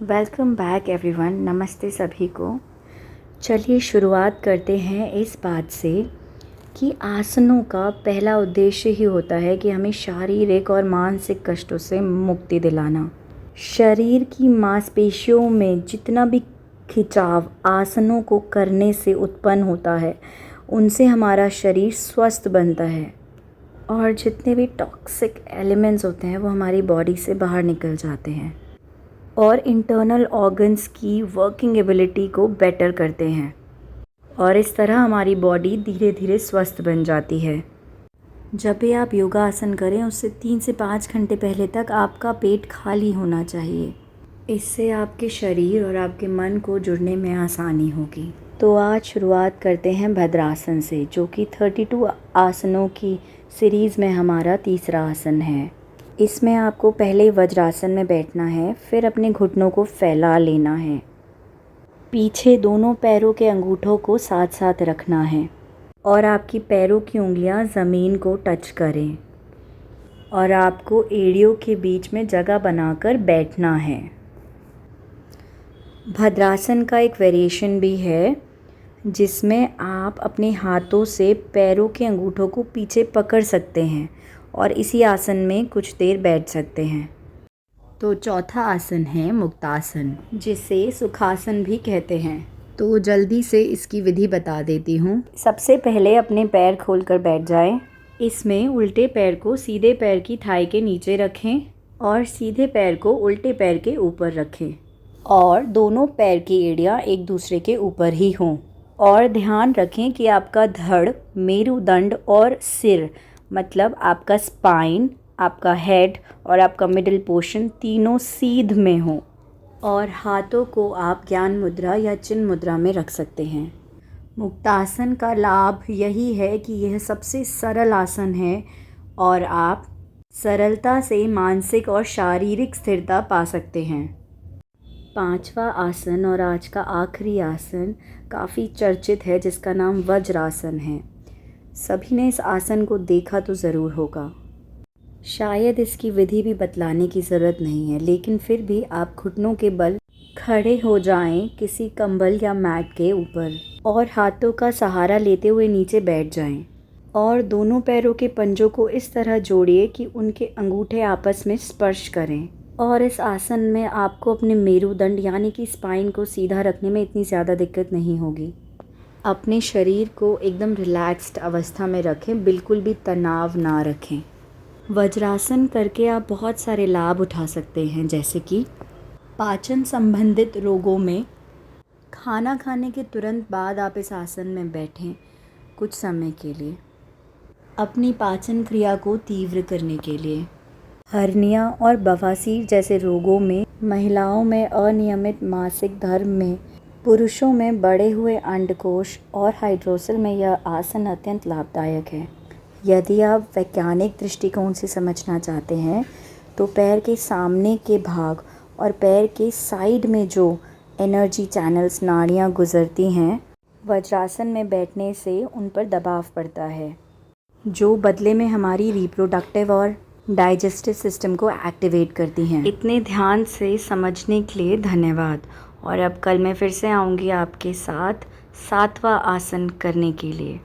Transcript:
Welcome back everyone. नमस्ते सभी को। चलिए शुरुआत करते हैं इस बात से कि आसनों का पहला उद्देश्य ही होता है कि हमें शारीरिक और मानसिक कष्टों से मुक्ति दिलाना। शरीर की मांसपेशियों में जितना भी खिंचाव आसनों को करने से उत्पन्न होता है, उनसे हमारा शरीर स्वस्थ बनता है और जितने भी टॉक्सिक एलिमेंट्स होते हैं वो हमारी बॉडी से बाहर निकल जाते हैं और इंटरनल ऑर्गन्स की वर्किंग एबिलिटी को बेटर करते हैं और इस तरह हमारी बॉडी धीरे धीरे स्वस्थ बन जाती है। जब भी आप योगासन करें उससे 3 से 5 घंटे पहले तक आपका पेट खाली होना चाहिए। इससे आपके शरीर और आपके मन को जुड़ने में आसानी होगी। तो आज शुरुआत करते हैं भद्रासन से, जो कि 32 आसनों की सीरीज़ में हमारा तीसरा आसन है। इसमें आपको पहले वज्रासन में बैठना है, फिर अपने घुटनों को फैला लेना है, पीछे दोनों पैरों के अंगूठों को साथ साथ रखना है और आपकी पैरों की उंगलियां ज़मीन को टच करें और आपको एड़ियों के बीच में जगह बनाकर बैठना है। भद्रासन का एक वेरिएशन भी है जिसमें आप अपने हाथों से पैरों के अंगूठों को पीछे पकड़ सकते हैं और इसी आसन में कुछ देर बैठ सकते हैं। तो चौथा आसन है मुक्तासन, जिसे सुखासन भी कहते हैं। तो जल्दी से इसकी विधि बता देती हूँ। सबसे पहले अपने पैर खोलकर बैठ जाएं। इसमें उल्टे पैर को सीधे पैर की थाई के नीचे रखें और सीधे पैर को उल्टे पैर के ऊपर रखें और दोनों पैर की एड़ियाँ एक दूसरे के ऊपर ही हों। और ध्यान रखें कि आपका धड़, मेरुदंड और सिर, मतलब आपका स्पाइन, आपका हेड और आपका मिडिल पोर्शन तीनों सीध में हो और हाथों को आप ज्ञान मुद्रा या चिन्ह मुद्रा में रख सकते हैं। मुक्तासन का लाभ यही है कि यह सबसे सरल आसन है और आप सरलता से मानसिक और शारीरिक स्थिरता पा सकते हैं। पांचवा आसन और आज का आखिरी आसन काफ़ी चर्चित है, जिसका नाम वज्रासन है। सभी ने इस आसन को देखा तो ज़रूर होगा। शायद इसकी विधि भी बतलाने की ज़रूरत नहीं है, लेकिन फिर भी आप घुटनों के बल खड़े हो जाएं किसी कंबल या मैट के ऊपर और हाथों का सहारा लेते हुए नीचे बैठ जाएं और दोनों पैरों के पंजों को इस तरह जोड़िए कि उनके अंगूठे आपस में स्पर्श करें। और इस आसन में आपको अपने मेरुदंड यानी कि स्पाइन को सीधा रखने में इतनी ज़्यादा दिक्कत नहीं होगी। अपने शरीर को एकदम रिलैक्स्ड अवस्था में रखें, बिल्कुल भी तनाव ना रखें। वज्रासन करके आप बहुत सारे लाभ उठा सकते हैं, जैसे कि पाचन संबंधित रोगों में खाना खाने के तुरंत बाद आप इस आसन में बैठें कुछ समय के लिए, अपनी पाचन क्रिया को तीव्र करने के लिए। हर्निया और बवासीर जैसे रोगों में, महिलाओं में अनियमित मासिक धर्म में, पुरुषों में बढ़े हुए अंडकोश और हाइड्रोसल में यह आसन अत्यंत लाभदायक है। यदि आप वैज्ञानिक दृष्टिकोण से समझना चाहते हैं तो पैर के सामने के भाग और पैर के साइड में जो एनर्जी चैनल्स, नाड़ियाँ गुजरती हैं, वज्रासन में बैठने से उन पर दबाव पड़ता है, जो बदले में हमारी रिप्रोडक्टिव और डाइजेस्टिव सिस्टम को एक्टिवेट करती हैं। इतने ध्यान से समझने के लिए धन्यवाद। और अब कल मैं फिर से आऊँगी आपके साथ 7वां आसन करने के लिए।